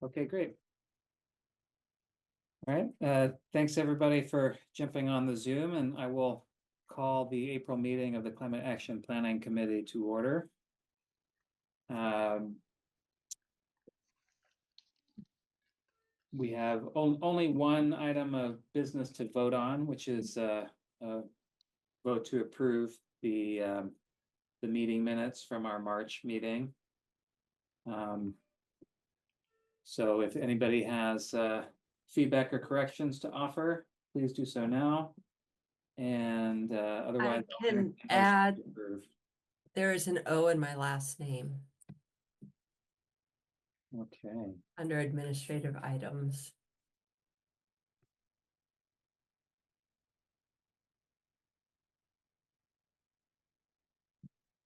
Okay, great. All right, thanks everybody for jumping on the Zoom, and I will call the April meeting of the Climate Action Planning Committee to order. We have only one item of business to vote on, which is a vote to approve the meeting minutes from our March meeting. So if anybody has feedback or corrections to offer, please do so now. And otherwise, I can add, there is an O in my last name okay. under administrative items.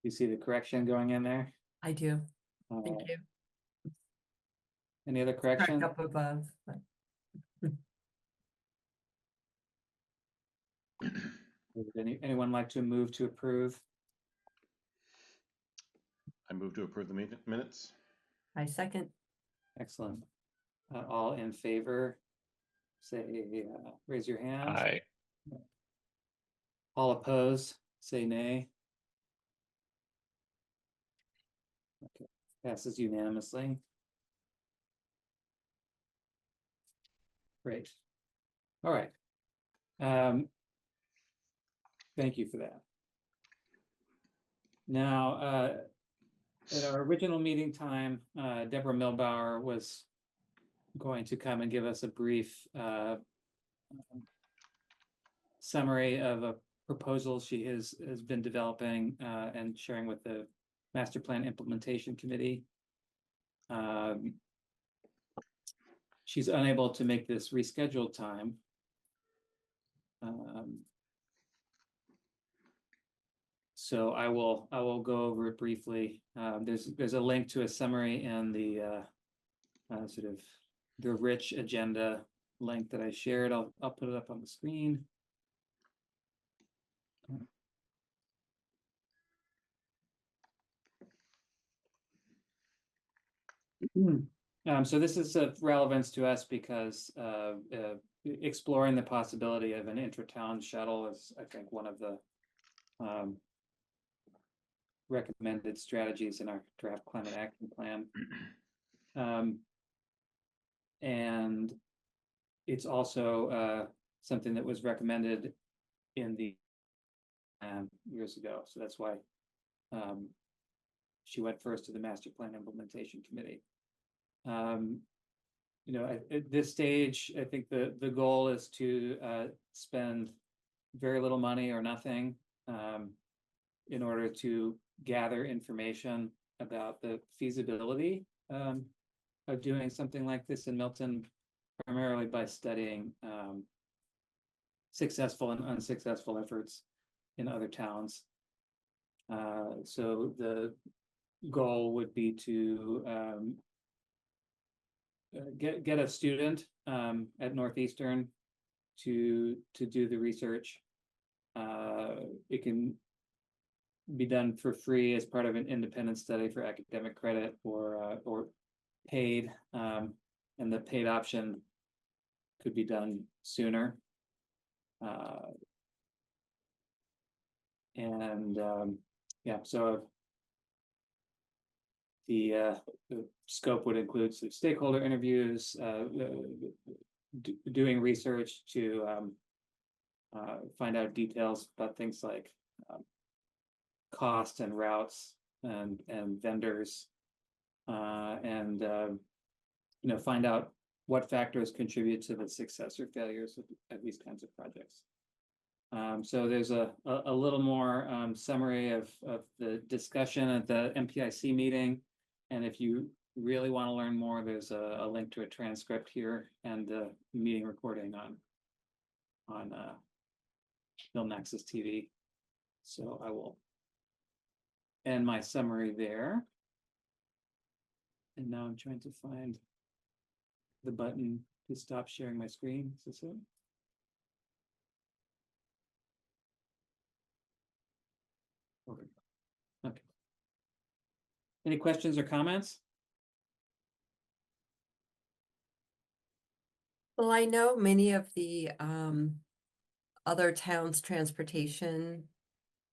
You see the correction going in there? I do. Thank you. Any other corrections? Up above. Would anyone like to move to approve? I move to approve the minutes. I second. Excellent. All in favor, say raise your hand. Aye. All opposed, say nay. Okay, passes unanimously. Great. All right. Thank you for that. Now, at our original meeting time, Deborah Milbauer was going to come and give us a brief summary of a proposal she has been developing and sharing with the Master Plan Implementation Committee. She's unable to make this rescheduled time. So I will go over it briefly. There's a link to a summary in the sort of the rich agenda link that I shared. I'll put it up on the screen. So this is of relevance to us because exploring the possibility of an intra-town shuttle is, I think, one of the recommended strategies in our draft climate action plan. And it's also something that was recommended in the years ago. So that's why she went first to the Master Plan Implementation Committee. You know, at this stage, I think the goal is to spend very little money or nothing in order to gather information about the feasibility of doing something like this in Milton, primarily by studying successful and unsuccessful efforts in other towns. So the goal would be to get a student at Northeastern to do the research. It can be done for free as part of an independent study for academic credit or paid, and the paid option could be done sooner. Yeah, so the scope would include some stakeholder interviews, doing research to find out details about things like cost and routes and vendors, and you know, find out what factors contribute to the success or failures of these kinds of projects. So there's a little more summary of the discussion at the MPIC meeting. And if you really want to learn more, there's a link to a transcript here and the meeting recording on Film Nexus TV. So I will end my summary there. And now I'm trying to find the button to stop sharing my screen. Is this it? Okay. Any questions or comments? Well, I know many of the other towns' transportation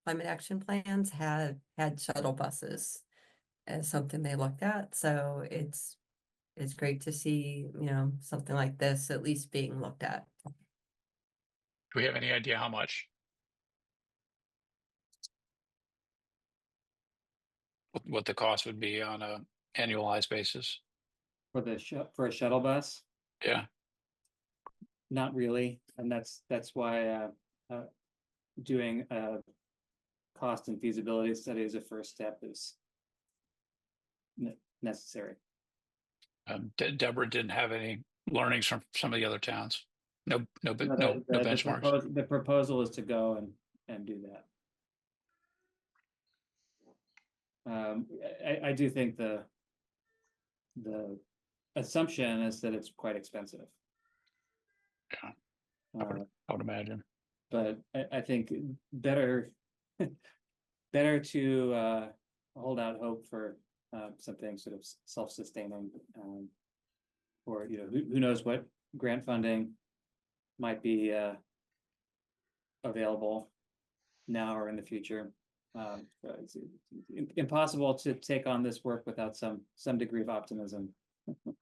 climate action plans had shuttle buses as something they looked at, so it's great to see, something like this at least being looked at. Do we have any idea how much? What the cost would be on a annualized basis? For for a shuttle bus? Yeah, Not really, and that's why doing a cost and feasibility study as a first step is necessary. Deborah didn't have any learnings from some of the other towns. No No, benchmarks. the proposal is to go and do that. I do think the assumption is that it's quite expensive. Yeah. Uh, I would imagine. but I think better better to hold out hope for something sort of self-sustaining, or who knows what grant funding might be available now or in the future. So it's impossible to take on this work without some degree of optimism,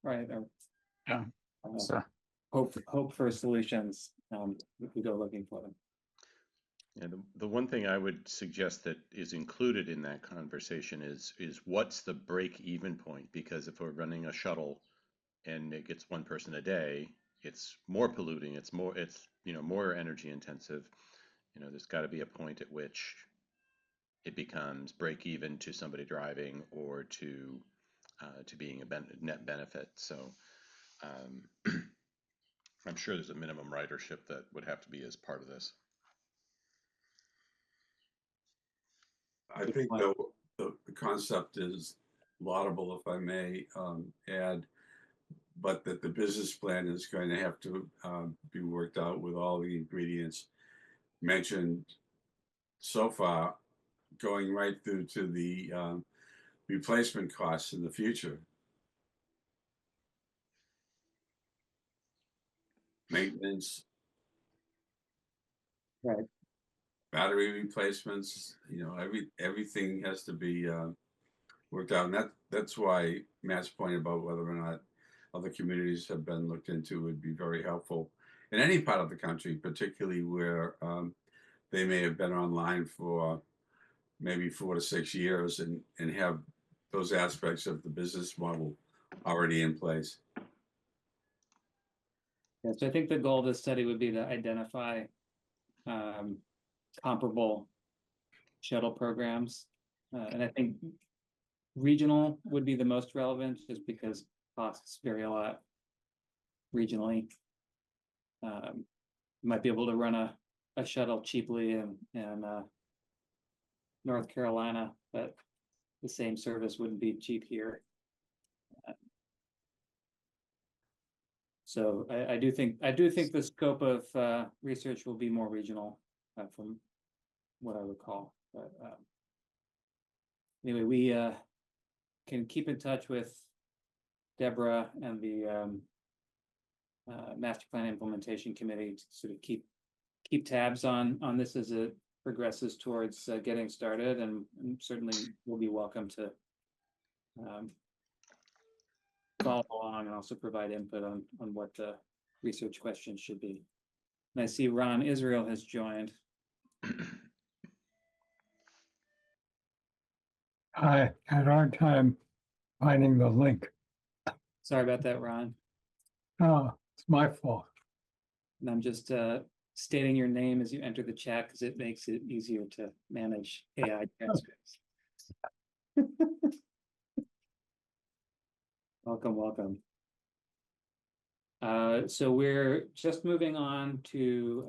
right? Or Yeah. Sure. hope for solutions if we go looking for them. Yeah, the one thing I would suggest that is included in that conversation is what's the break even point? Because if we're running a shuttle and it gets one person a day, it's more polluting, it's more energy intensive. There's got to be a point at which it becomes break even to somebody driving or to being a net benefit. So I'm sure there's a minimum ridership that would have to be as part of this. I think the concept is laudable, if I may add, but that the business plan is going to have to be worked out with all the ingredients mentioned so far, going right through to the replacement costs in the future. Maintenance. Right. Battery replacements, everything has to be worked out. And that's why Matt's point about whether or not other communities have been looked into would be very helpful in any part of the country, particularly where they may have been online for maybe 4 to 6 years and have those aspects of the business model already in place. Yeah, so I think the goal of this study would be to identify comparable shuttle programs. And I think regional would be the most relevant just because costs vary a lot regionally. You might be able to run a shuttle cheaply in North Carolina, but the same service wouldn't be cheap here. So I do think the scope of research will be more regional from what I recall. But anyway, we can keep in touch with Deborah and the Master Plan Implementation Committee to sort of keep tabs on this as it progresses towards getting started, and certainly will be welcome to follow along and also provide input on what the research questions should be. And I see Ron Israel has joined. I had a hard time finding the link. Sorry about that, Ron. Oh, it's my fault. And I'm just stating your name as you enter the chat because it makes it easier to manage AI transcripts. Welcome. So we're just moving on to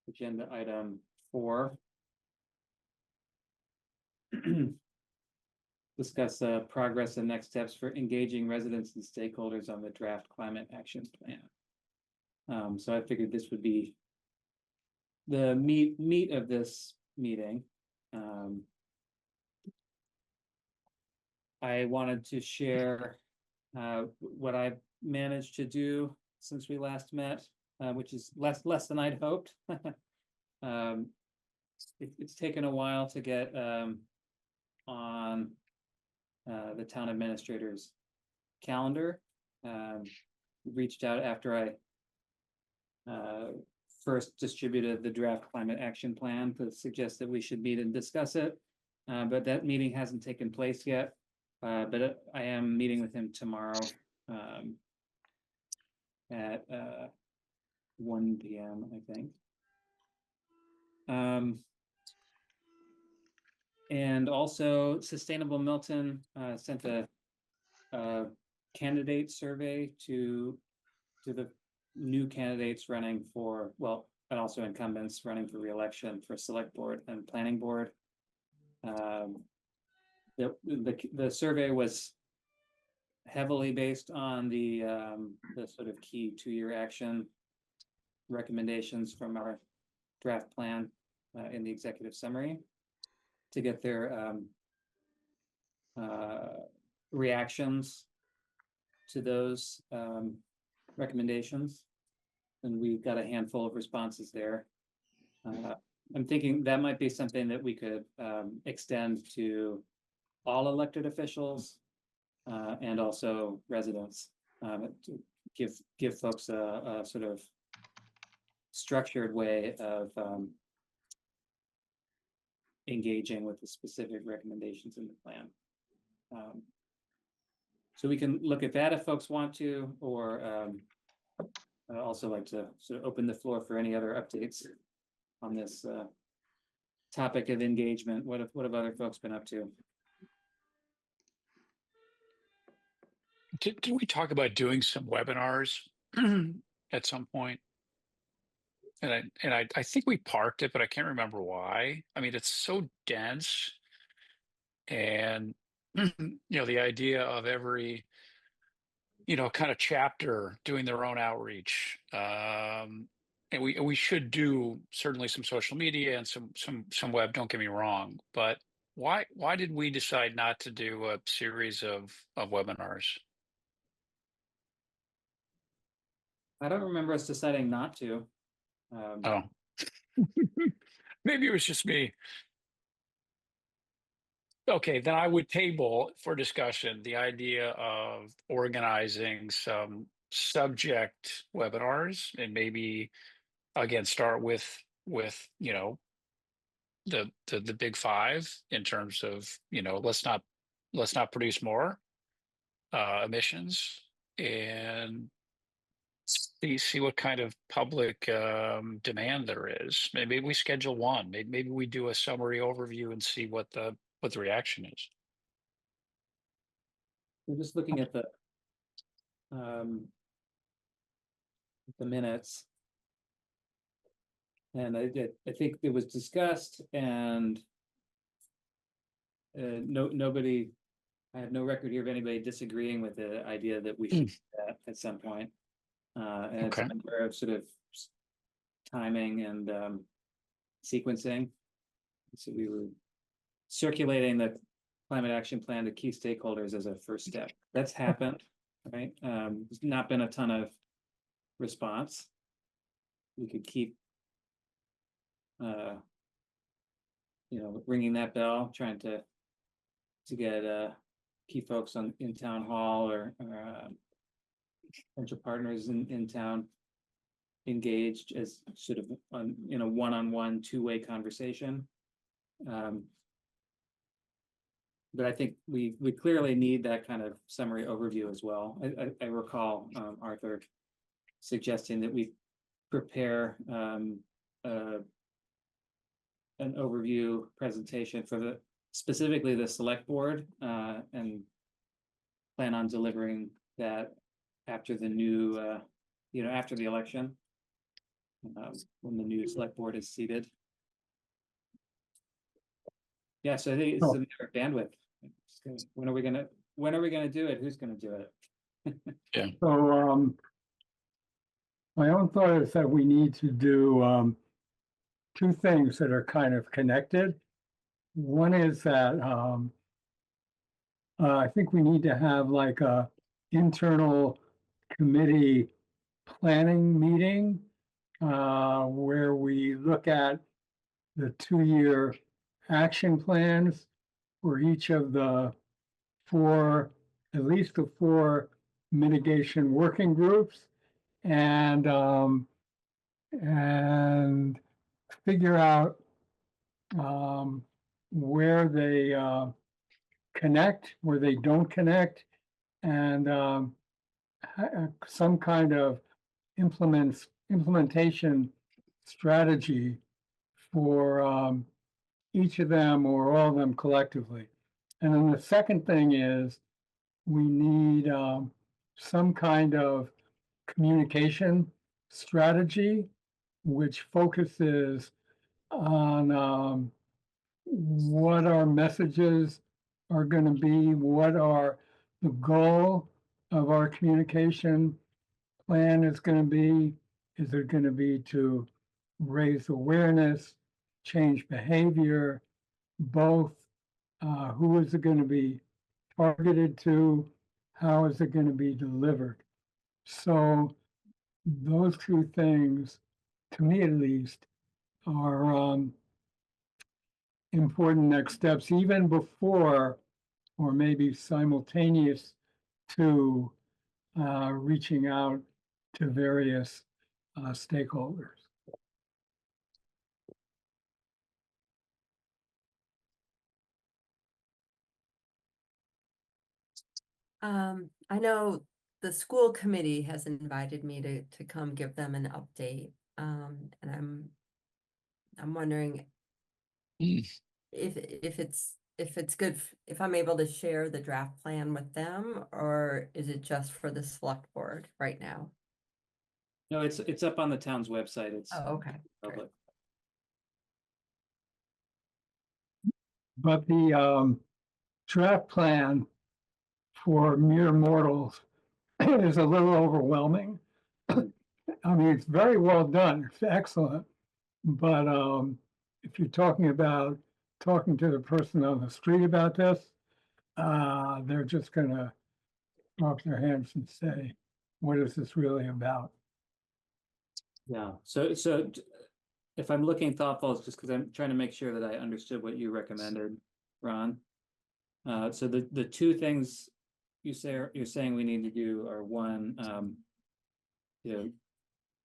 agenda item 4. Discuss progress and next steps for engaging residents and stakeholders on the draft climate action plan. So I figured this would be the meat of this meeting. I wanted to share what I've managed to do since we last met, which is less than I'd hoped. It's taken a while to get on the town administrator's calendar. Reached out after I first distributed the draft climate action plan to suggest that we should meet and discuss it. But that meeting hasn't taken place yet. But I am meeting with him tomorrow at 1 p.m. I think. And also Sustainable Milton sent a candidate survey to the new candidates running for, well, and also incumbents running for re-election for select board and planning board. The survey was heavily based on the sort of key 2-year action recommendations from our draft plan in the executive summary to get their reactions to those recommendations. And we got a handful of responses there. I'm thinking that might be something that we could extend to all elected officials and also residents to give folks a sort of structured way of engaging with the specific recommendations in the plan. So we can look at that if folks want to, or I'd also like to sort of open the floor for any other updates on this topic of engagement. What have other folks been up to? Did we talk about doing some webinars at some point? And I think we parked it, but I can't remember why. I mean, it's so dense, and the idea of every kind of chapter doing their own outreach, and we should do certainly some social media and some web. Don't get me wrong, but why did we decide not to do a series of webinars? I don't remember us deciding not to. Oh, maybe it was just me. Okay, then I would table for discussion the idea of organizing some subject webinars, and maybe again start with the big five in terms of let's not produce more emissions, and see what kind of public demand there is. Maybe we schedule one. Maybe we do a summary overview and see what the reaction is. We're just looking at the minutes, and I think it was discussed, and nobody. I have no record here of anybody disagreeing with the idea that we should do that at some point. And it's a matter of sort of timing and sequencing. So we were circulating the climate action plan to key stakeholders as a first step. That's happened, right? There's not been a ton of response. We could keep ringing that bell, trying to get key folks in town hall or potential partners in town engaged as sort of in a one-on-one, two-way conversation. But I think we clearly need that kind of summary overview as well. I recall Arthur suggesting that we prepare an overview presentation for specifically the select board, and plan on delivering that after the new, after the election, when the new select board is seated. Yeah, so I think it's a matter of bandwidth. When are we gonna do it? Who's gonna do it? Yeah. So my own thought is that we need to do two things that are kind of connected. One is that I think we need to have like a internal committee planning meeting where we look at the 2-year action plans for each of the four, at least the four mitigation working groups, and figure out where they connect, where they don't connect, and some kind of implementation strategy for each of them or all of them collectively. And then the second thing is we need some kind of communication strategy which focuses on what our messages are going to be, what are the goal of our communication plan is going to be. Is it going to be to raise awareness, change behavior, both? Who is it going to be targeted to? How is it going to be delivered? So those two things, to me at least, are important next steps, even before or maybe simultaneous to reaching out to various stakeholders. I know the school committee has invited me to come give them an update. And I'm wondering Mm. if it's good, if I'm able to share the draft plan with them, or is it just for the select board right now? No, it's up on the town's website. It's Oh, okay. Great. public. But the draft plan for mere mortals is a little overwhelming. I mean, it's very well done. It's excellent. But if you're talking about talking to the person on the street about this, they're just going to throw up their hands and say, what is this really about? Yeah, so if I'm looking thoughtful, it's just because I'm trying to make sure that I understood what you recommended, Ron. So the two things you're saying we need to do are, one,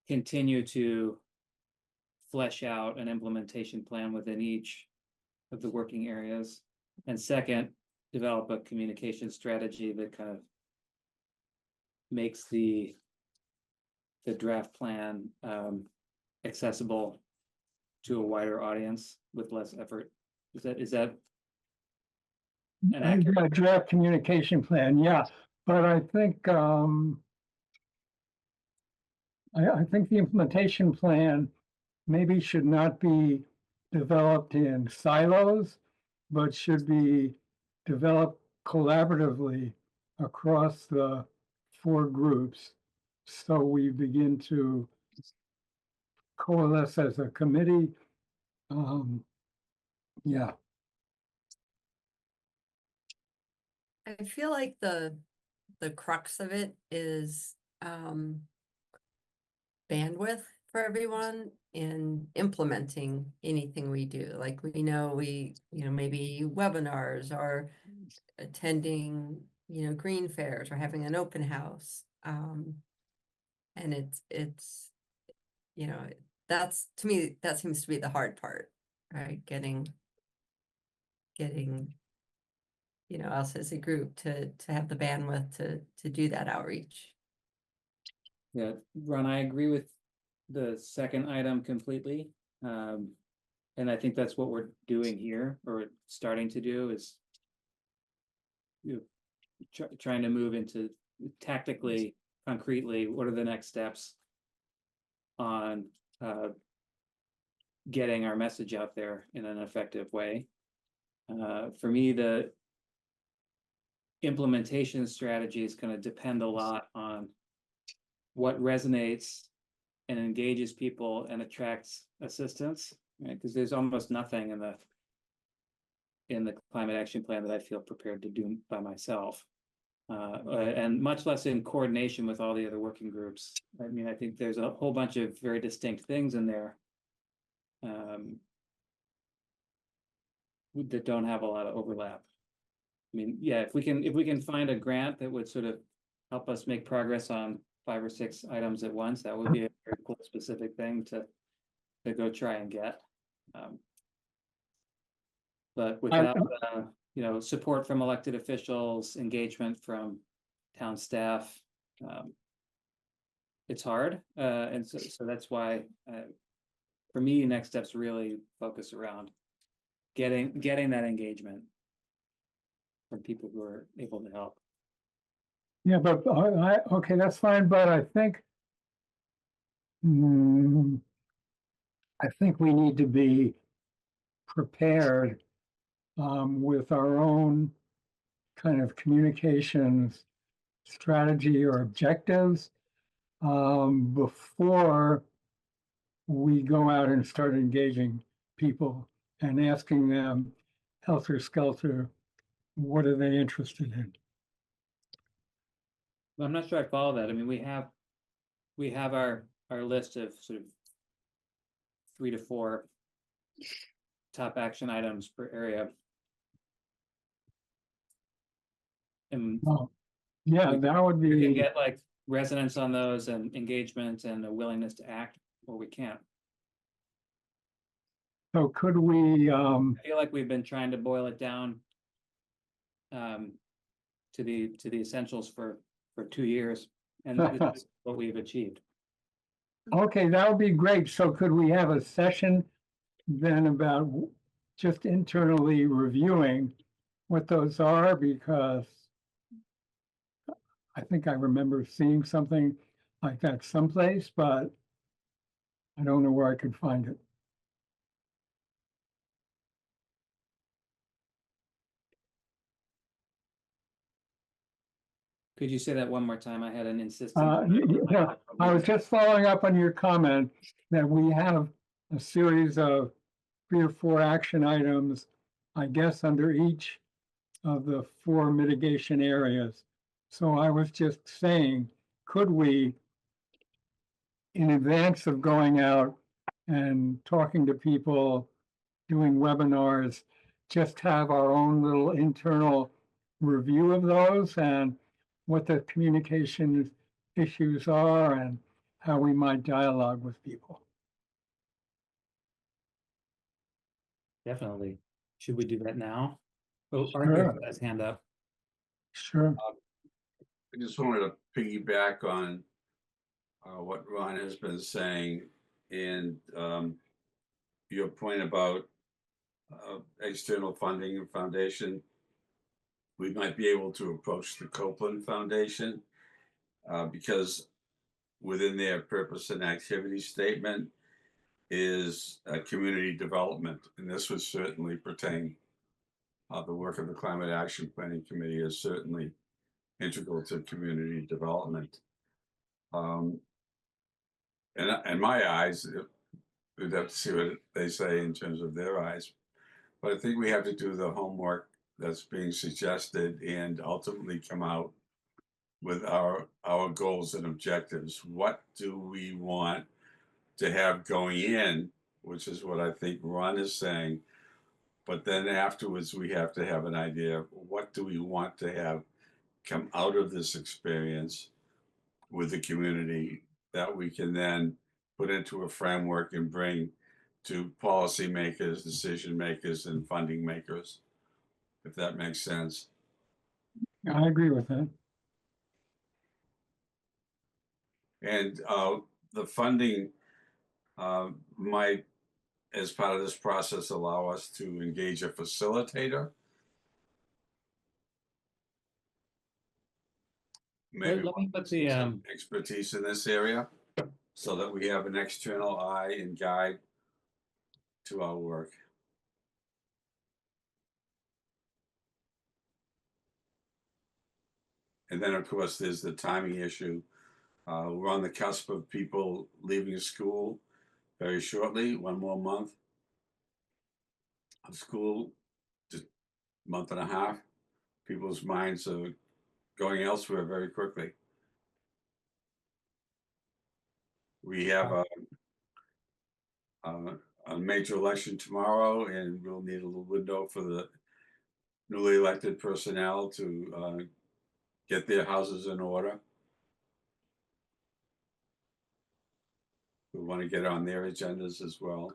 continue to flesh out an implementation plan within each of the working areas, and second, develop a communication strategy that kind of makes the draft plan accessible to a wider audience with less effort. Is that an accurate? A draft communication plan, yeah. But I think I think the implementation plan maybe should not be developed in silos, but should be developed collaboratively across the four groups. So we begin to coalesce as a committee. Yeah. I feel like the crux of it is bandwidth for everyone in implementing anything we do. Like we know maybe webinars or attending, green fairs or having an open house. And it's, that's, to me, that seems to be the hard part, right? Getting, us as a group to have the bandwidth to do that outreach. Yeah, Ron, I agree with the second item completely. And I think that's what we're doing here, or starting to do, is trying to move into tactically, concretely, what are the next steps on getting our message out there in an effective way. For me, the implementation strategy is going to depend a lot on what resonates and engages people and attracts assistance, right? Because there's almost nothing in the in the climate action plan that I feel prepared to do by myself. And much less in coordination with all the other working groups. I mean, I think there's a whole bunch of very distinct things in there that don't have a lot of overlap. I mean, yeah, if we can find a grant that would sort of help us make progress on 5 or 6 items at once, that would be a very cool specific thing to go try and get. But without support from elected officials, engagement from town staff, it's hard. And so that's why for me, next steps really focus around getting that engagement from people who are able to help. Yeah, but okay, that's fine, but I think we need to be prepared with our own kind of communications strategy or objectives before we go out and start engaging people and asking them helter-skelter, what are they interested in? I'm not sure I follow that. I mean, we have our list of sort of 3 to 4 top action items per area. And Oh, yeah, that would we can be, get like resonance on those and engagement and a willingness to act, or we can't. so could we, I feel like we've been trying to boil it down to the essentials for 2 years, and this is what we've achieved. okay, that would be great. So could we have a session then about just internally reviewing what those are? Because I think I remember seeing something like that someplace, but I don't know where I could find it. Could you say that one more time? I had an insistent. Yeah, I was just following up on your comment that we have a series of 3 or 4 action items, I guess, under each of the 4 mitigation areas. So I was just saying, could we, in advance of going out and talking to people, doing webinars, just have our own little internal review of those and what the communication issues are and how we might dialogue with people. Definitely. Should we do that now? Oh, Sure. Arthur has hand up. Sure. I just wanted to piggyback on what Ron has been saying and your point about external funding and foundation. We might be able to approach the Copeland Foundation because within their purpose and activity statement is community development, and this would certainly pertain. The work of the Climate Action Planning Committee is certainly integral to community development. And in my eyes, we'd have to see what they say in terms of their eyes. But I think we have to do the homework that's being suggested and ultimately come out with our goals and objectives. What do we want to have going in, which is what I think Ron is saying. But then afterwards, we have to have an idea of what do we want to have come out of this experience with the community that we can then put into a framework and bring to policymakers, decision makers, and funding makers, if that makes sense. I agree with that. And the funding might, as part of this process, allow us to engage a facilitator. Maybe Let me put the some expertise in this area so that we have an external eye and guide to our work. And then, of course, there's the timing issue. We're on the cusp of people leaving school very shortly, 1 more month of school, month and a half, people's minds are going elsewhere very quickly. We have a major election tomorrow, and we'll need a little window for the newly elected personnel to get their houses in order. We want to get on their agendas as well.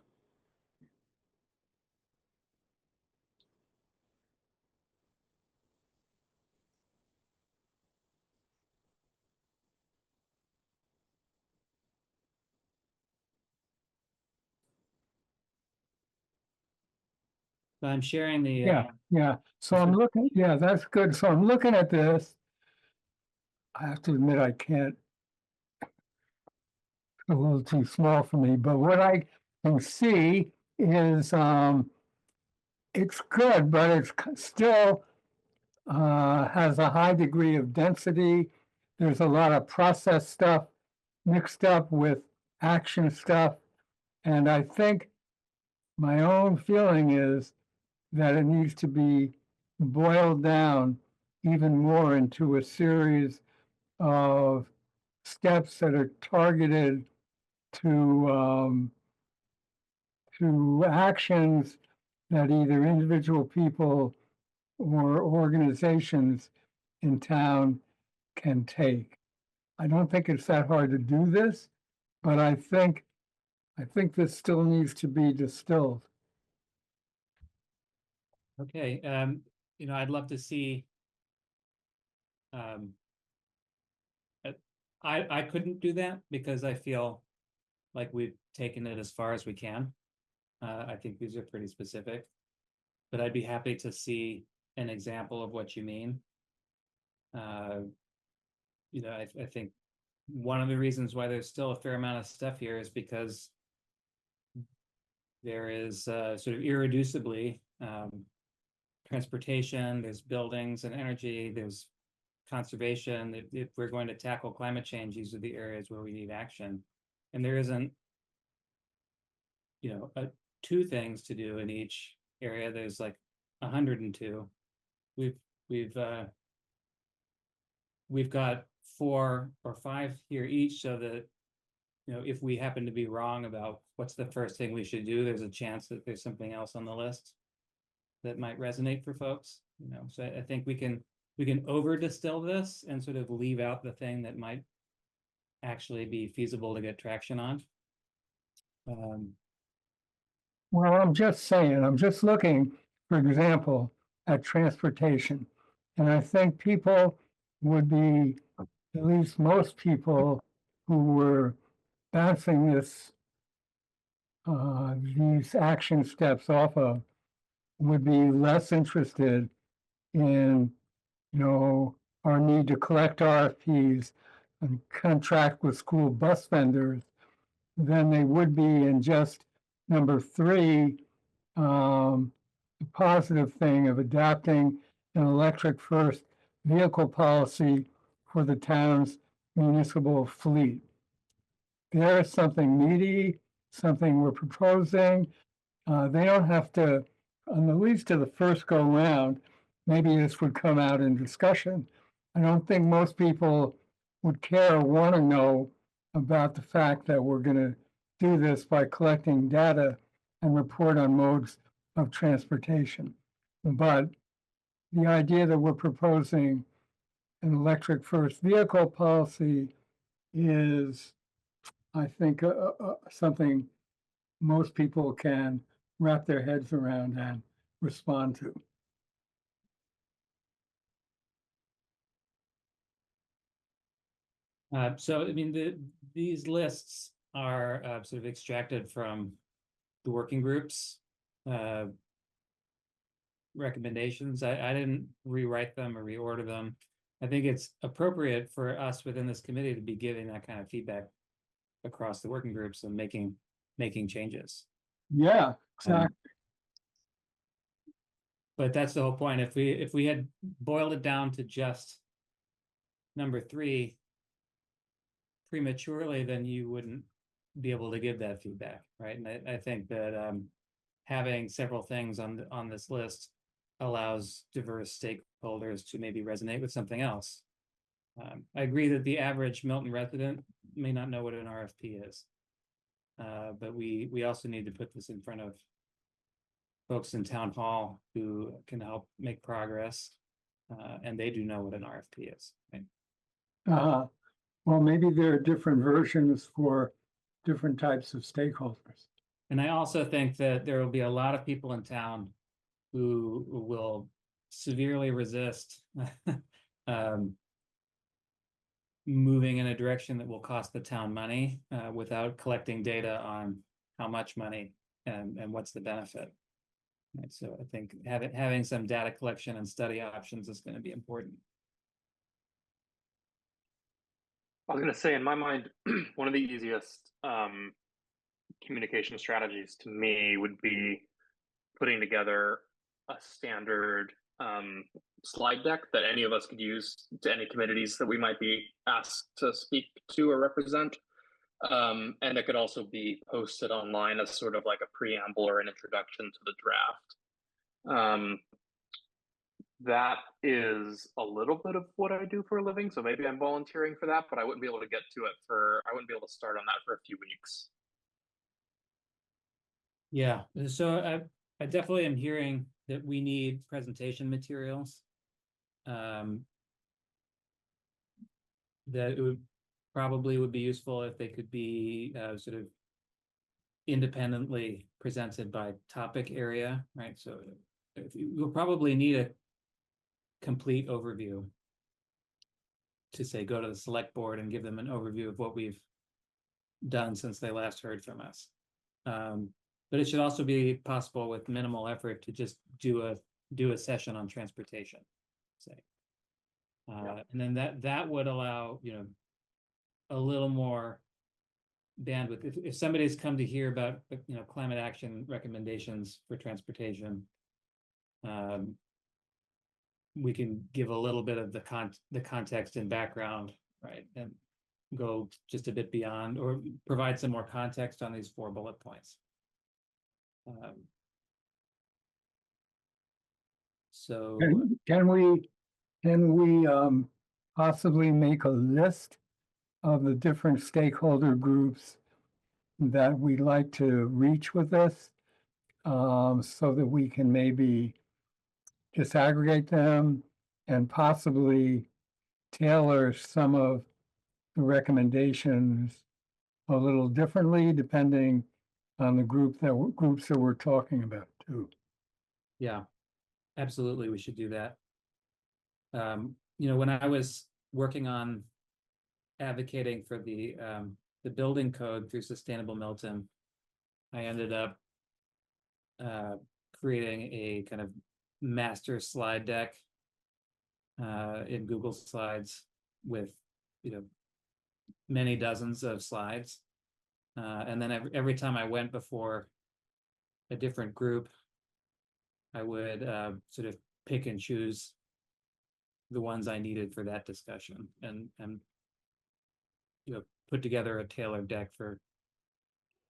So I'm sharing the. Yeah. So I'm looking, yeah, that's good. So I'm looking at this. I have to admit, I can't. A little too small for me, but what I can see is, it's good, but it's still, has a high degree of density. There's a lot of process stuff mixed up with action stuff. And I think my own feeling is that it needs to be boiled down even more into a series of steps that are targeted to actions that either individual people or organizations in town can take. I don't think it's that hard to do this, but I think this still needs to be distilled. Okay, I'd love to see. I couldn't do that because I feel like we've taken it as far as we can. I think these are pretty specific, but I'd be happy to see an example of what you mean. I think one of the reasons why there's still a fair amount of stuff here is because there is sort of irreducibly transportation, there's buildings and energy, there's conservation. If we're going to tackle climate change, these are the areas where we need action. And there isn't, two things to do in each area. There's like 102. We've got 4 or 5 here each, so that if we happen to be wrong about what's the first thing we should do, there's a chance that there's something else on the list that might resonate for folks. So I think we can over distill this and sort of leave out the thing that might actually be feasible to get traction on. Well, I'm just saying, I'm just looking, for example, at transportation. And I think people would be, at least most people who were bouncing these action steps off of, would be less interested in, our need to collect RFPs and contract with school bus vendors than they would be in just number 3, the positive thing of adopting an electric first vehicle policy for the town's municipal fleet. There is something meaty, something we're proposing. They don't have to, on the least of the first go round, maybe this would come out in discussion. I don't think most people would care or want to know about the fact that we're going to do this by collecting data and report on modes of transportation. But the idea that we're proposing an electric first vehicle policy is, I think, something most people can wrap their heads around and respond to. So, I mean, these lists are sort of extracted from the working groups recommendations. I didn't rewrite them or reorder them. I think it's appropriate for us within this committee to be giving that kind of feedback across the working groups and making changes. Yeah, exactly. But that's the whole point. If we had boiled it down to just number 3 prematurely, then you wouldn't be able to give that feedback, right? And I think that having several things on this list allows diverse stakeholders to maybe resonate with something else. I agree that the average Milton resident may not know what an RFP is. But we also need to put this in front of folks in town hall who can help make progress. And they do know what an RFP is, right? Well, maybe there are different versions for different types of stakeholders. And I also think that there will be a lot of people in town who will severely resist moving in a direction that will cost the town money without collecting data on how much money and what's the benefit. Right, so I think having some data collection and study options is going to be important. I was going to say, in my mind, one of the easiest communication strategies to me would be putting together a standard slide deck that any of us could use to any committees that we might be asked to speak to or represent. And it could also be posted online as sort of like a preamble or an introduction to the draft. That is a little bit of what I do for a living, so maybe I'm volunteering for that, but I wouldn't be able to get to it I wouldn't be able to start on that for a few weeks. Yeah, so I definitely am hearing that we need presentation materials. That it would be useful if they could be sort of independently presented by topic area, right? So we'll probably need a complete overview to say, go to the select board and give them an overview of what we've done since they last heard from us. But it should also be possible with minimal effort to just do a session on transportation, say. And then that would allow, you know, a little more bandwidth. If somebody's come to hear about, you know, climate action recommendations for transportation, we can give a little bit of the context and background, right, and go just a bit beyond, or provide some more context on these 4 bullet points. So Can we possibly make a list of the different stakeholder groups that we'd like to reach with this, so that we can maybe disaggregate them and possibly tailor some of the recommendations a little differently depending on the groups that we're talking about too. yeah, absolutely, we should do that. You know, when I was working on advocating for the building code through Sustainable Milton, I ended up creating a kind of master slide deck in Google Slides with, you know, many dozens of slides. And then every time I went before a different group, I would sort of pick and choose the ones I needed for that discussion, and you know, put together a tailored deck for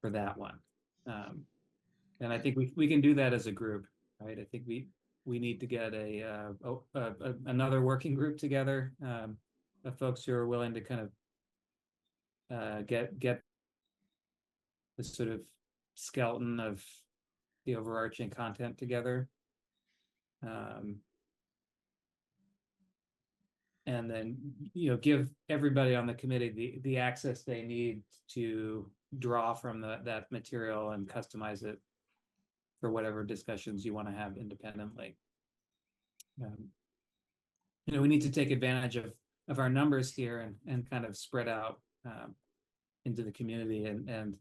that one. And I think we can do that as a group, right? I think we need to get another working group together of folks who are willing to kind of get the sort of skeleton of the overarching content together. And then, you know, give everybody on the committee the access they need to draw from that material and customize it for whatever discussions you want to have independently. You know, we need to take advantage of our numbers here and kind of spread out into the community and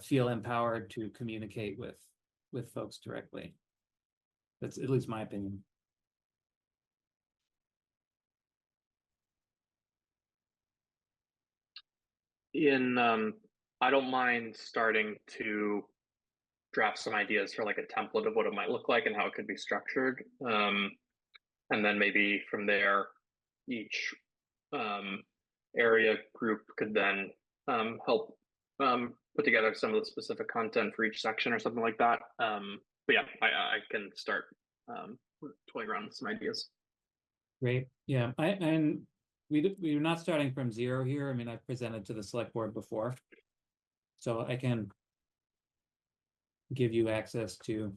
feel empowered to communicate with folks directly. That's at least my opinion. I don't mind starting to draft some ideas for like a template of what it might look like and how it could be structured. And then maybe from there, each area group could then help put together some of the specific content for each section or something like that. But yeah, I can start we're toying around with some ideas. Great, yeah, we're not starting from zero here. I mean, I've presented to the select board before. So I can give you access to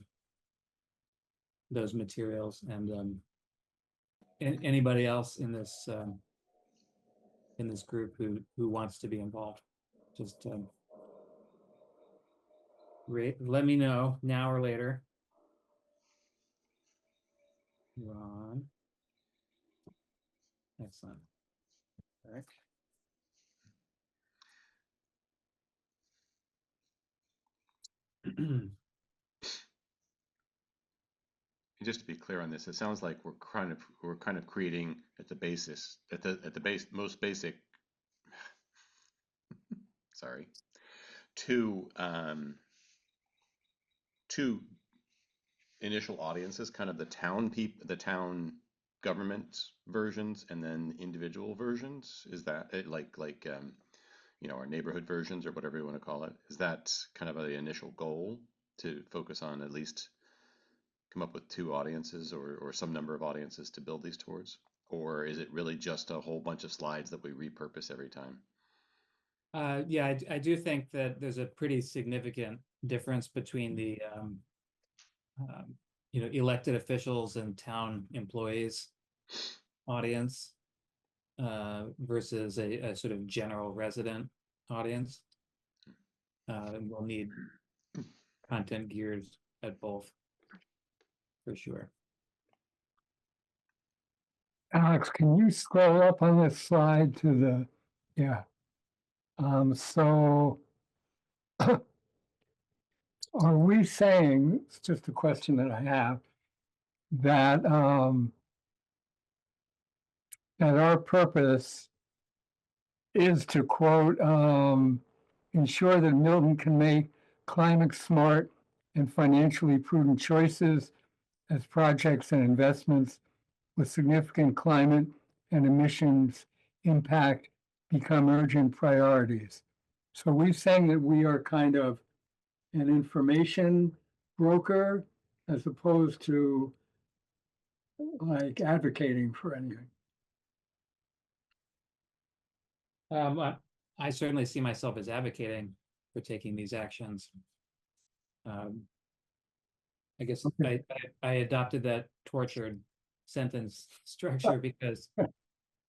those materials and anybody else in this group who wants to be involved. Just let me know now or later. Ron. Excellent. Eric. Just to be clear on this, it sounds like we're kind of creating at the most basic, sorry, two initial audiences, kind of the town government versions, and then individual versions. Is that it, like our neighborhood versions or whatever you want to call it? Is that kind of the initial goal, to focus on at least come up with two audiences or some number of audiences to build these towards? Or is it really just a whole bunch of slides that we repurpose every time? Yeah, I do think that there's a pretty significant difference between the elected officials and town employees audience versus a sort of general resident audience. And we'll need content geared at both, for sure. Alex, can you scroll up on this slide to the, yeah. So are we saying, it's just a question that I have, that that our purpose is to quote, ensure that Milton can make climate smart and financially prudent choices as projects and investments with significant climate and emissions impact become urgent priorities. So we're saying that we are kind of an information broker as opposed to like advocating for anything. I certainly see myself as advocating for taking these actions. I guess Okay. I adopted that tortured sentence structure because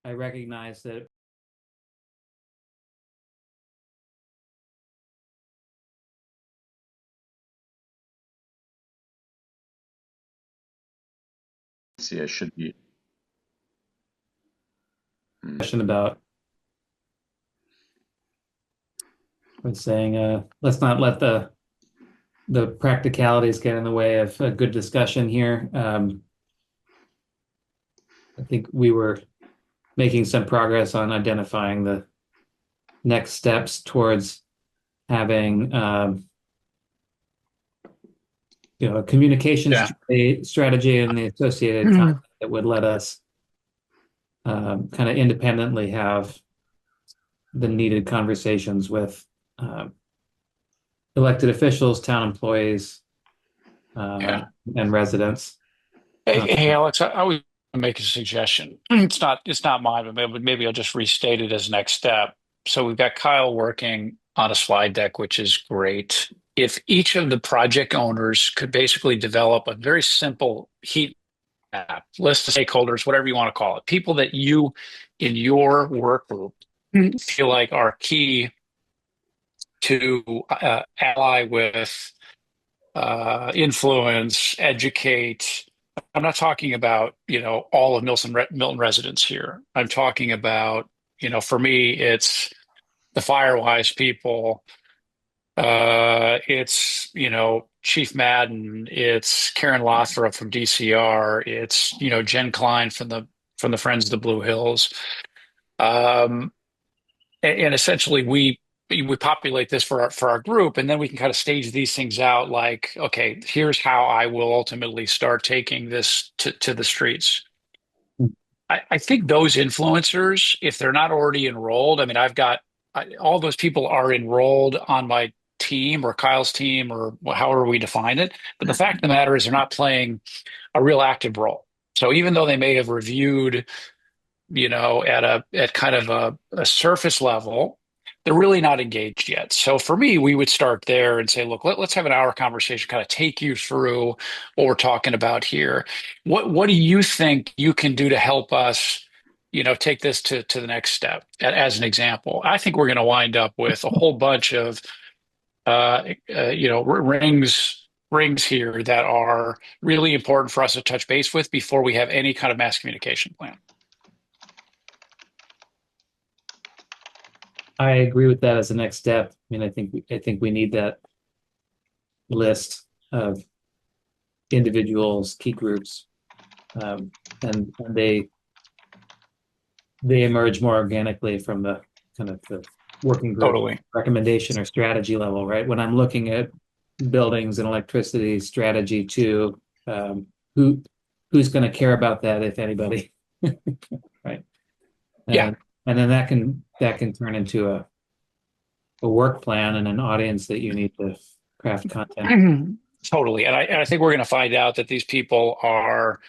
I recognize that See, I should be. question about was saying let's not let the practicalities get in the way of a good discussion here. I think we were making some progress on identifying the next steps towards having a communication strategy and the associated content that would let us kind of independently have the needed conversations with elected officials, town employees, and residents. Hey, Alex, I would make a suggestion. It's not mine, but maybe I'll just restate it as next step. So we've got Kyle working on a slide deck, which is great. If each of the project owners could basically develop a very simple heat map, list of stakeholders, whatever you want to call it, people that you in your work group feel like are key to ally with, influence, educate. I'm not talking about, all of Milton residents here. I'm talking about, for me, it's the Firewise people. It's, Chief Madden. It's Karen Lothrop from DCR. It's, Jen Klein from the Friends of the Blue Hills. And essentially we populate this for our group, and then we can kind of stage these things out like, okay, here's how I will ultimately start taking this to the streets. I think those influencers, if they're not already enrolled, I mean, all those people are enrolled on my team or Kyle's team or however we define it. But the fact of the matter is they're not playing a real active role. So even though they may have reviewed, at kind of a surface level, they're really not engaged yet. So for me, we would start there and say, look, let's have an hour conversation, kind of take you through what we're talking about here. What do you think you can do to help us, take this to the next step? As an example, I think we're going to wind up with a whole bunch of rings here that are really important for us to touch base with before we have any kind of mass communication plan. I agree with that as a next step. I mean, I think we need that list of individuals, key groups, and they emerge more organically from the kind of the working group Totally. recommendation or strategy level, right? When I'm looking at buildings and electricity strategy too, who's going to care about that, if anybody, right? Yeah. And then that can turn into a work plan and an audience that you need to craft content. Totally. And I think we're going to find out that these people are,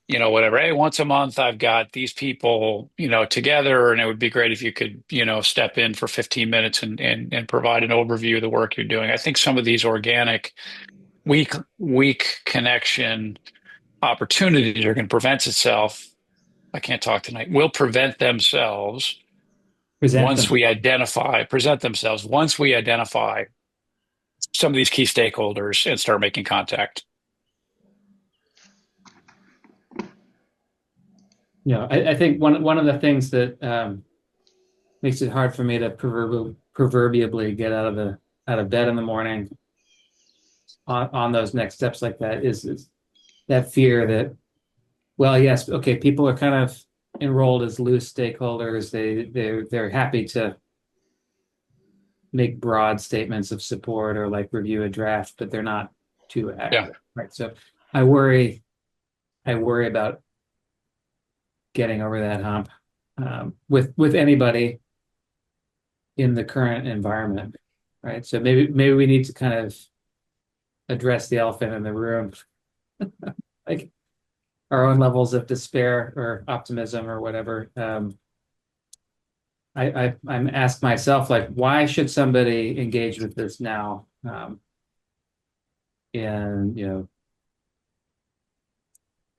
whatever. Hey, once a month, I've got these people, together, and it would be great if you could, step in for 15 minutes and provide an overview of the work you're doing. I think some of these organic, weak connection opportunities are going to prevent itself. I can't talk tonight. Will prevent themselves once we identify some of these key stakeholders and start making contact. Yeah, I think one of the things that makes it hard for me to proverbially get out of bed in the morning on those next steps like that is that fear that, well, yes, okay, people are kind of enrolled as loose stakeholders. They're happy to make broad statements of support or like review a draft, but they're not too active, right? So I worry about getting over that hump with anybody in the current environment, right? So maybe we need to kind of address the elephant in the room, like our own levels of despair or optimism or whatever. I'm asked myself, like, why should somebody engage with this now? In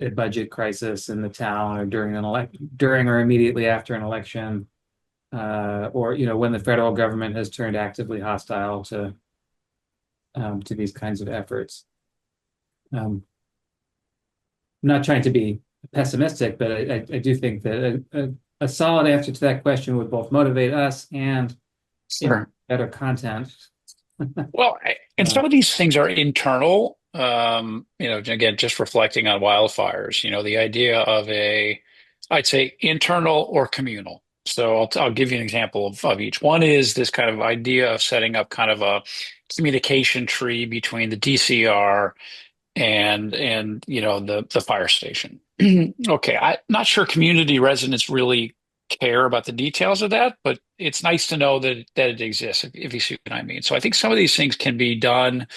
a budget crisis in the town, or during or immediately after an election, or when the federal government has turned actively hostile to these kinds of efforts. I'm not trying to be pessimistic, but I do think that a solid answer to that question would both motivate us and better content. Well, and some of these things are internal. Again, just reflecting on wildfires, the idea of I'd say internal or communal. So I'll give you an example of each. One is this kind of idea of setting up kind of a communication tree between the DCR and the fire station. Okay, I'm not sure community residents really care about the details of that, but it's nice to know that it exists, if you see what I mean. So I think some of these things can be done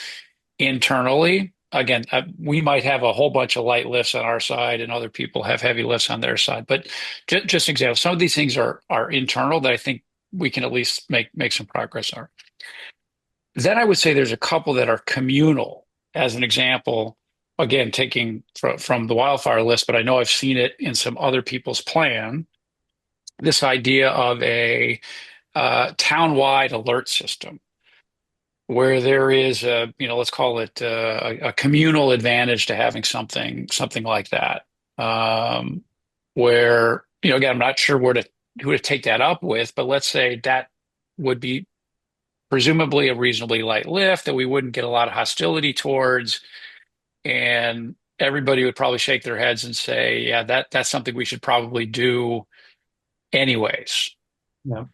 internally. Again, we might have a whole bunch of light lifts on our side and other people have heavy lifts on their side, but just an example, some of these things are internal that I think we can at least make some progress on. Then I would say there's a couple that are communal. As an example, again, taking from the wildfire list, but I know I've seen it in some other people's plan, this idea of a town-wide alert system where there is let's call it a communal advantage to having something like that. Where, again, I'm not sure who to take that up with, but let's say that would be presumably a reasonably light lift that we wouldn't get a lot of hostility towards, and everybody would probably shake their heads and say, yeah, that's something we should probably do anyways. Yeah.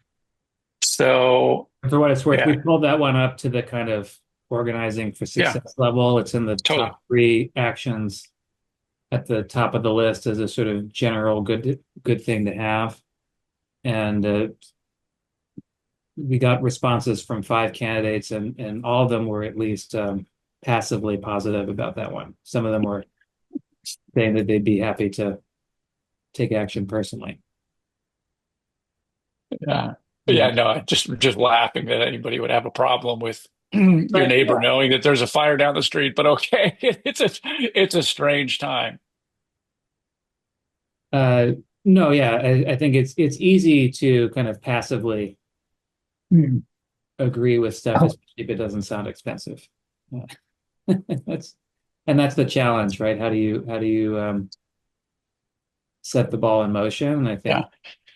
So for what it's worth, we pulled that one up to the kind of organizing for success level. It's in the top 3 actions at the top of the list as a sort of general good thing to have. And we got responses from 5 candidates, and all of them were at least passively positive about that one. Some of them were saying that they'd be happy to take action personally. Yeah. Yeah, no, I just laughing that anybody would have a problem with your But, neighbor yeah. knowing that there's a fire down the street, but okay, it's a strange time. No, yeah, I think it's easy to kind of passively Hmm. agree with stuff, especially if it doesn't sound expensive. That's that's the challenge, right? How do you set the ball in motion? And I think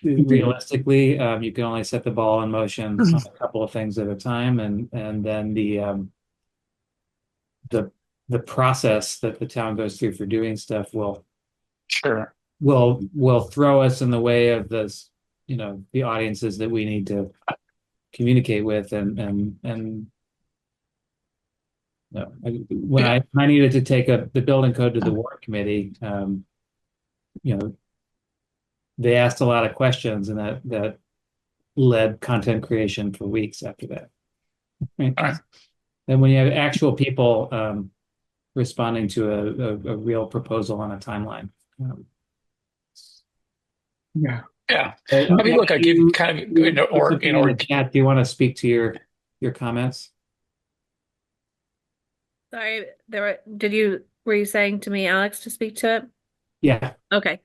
realistically, you can only set the ball in motion on a couple of things at a time, and then the process that the town goes through for doing stuff Sure. will throw us in the way of this, the audiences that we need to communicate with, and no, when I needed to take the building code to the warrant committee, they asked a lot of questions, and that led content creation for weeks after that. Right? All right. And when you have actual people responding to a real proposal on a timeline. Yeah. Yeah. I mean, look, I give kind of, Kat, do you want to speak to your comments? Sorry, were you saying to me, Alex, to speak to it? Yeah. Okay.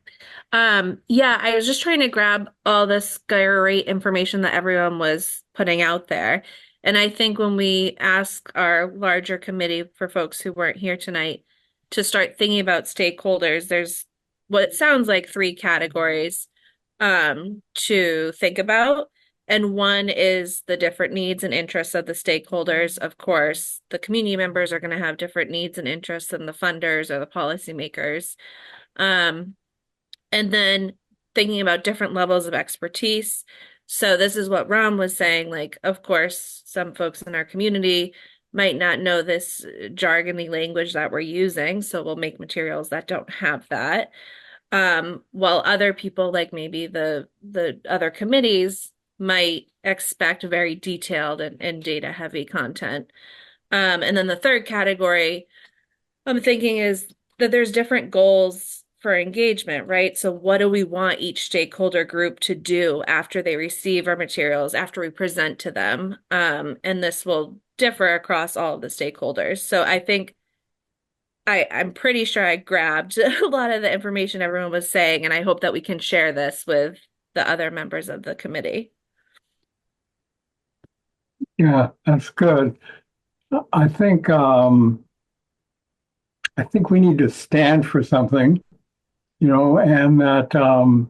Yeah, I was just trying to grab all this great information that everyone was putting out there. And I think when we ask our larger committee, for folks who weren't here tonight, to start thinking about stakeholders, there's what sounds like 3 categories to think about. And one is the different needs and interests of the stakeholders. Of course, the community members are going to have different needs and interests than the funders or the policymakers. And then thinking about different levels of expertise. So this is what Ram was saying, like, of course, some folks in our community might not know this jargony language that we're using, so we'll make materials that don't have that. While other people, like maybe the other committees, might expect very detailed and data heavy content. And then the third category I'm thinking is that there's different goals for engagement, right? So what do we want each stakeholder group to do after they receive our materials, after we present to them? And this will differ across all of the stakeholders. So I think I'm pretty sure I grabbed a lot of the information everyone was saying, and I hope that we can share this with the other members of the committee. Yeah, that's good. I think we need to stand for something, and that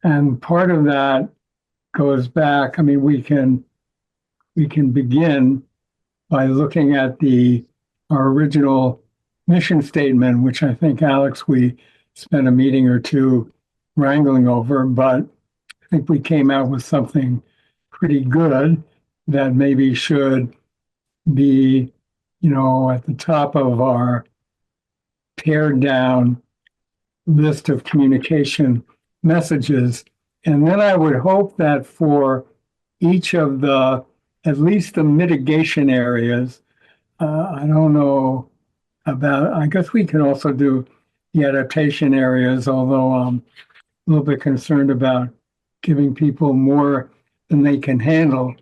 and part of that goes back. I mean, we can begin by looking at our original mission statement, which I think, Alex, we spent a meeting or two wrangling over, but I think we came out with something pretty good that maybe should be, at the top of our pared down list of communication messages. And then I would hope that for each of at least the mitigation areas, I don't know I guess we can also do the adaptation areas, although I'm a little bit concerned about giving people more than they can handle.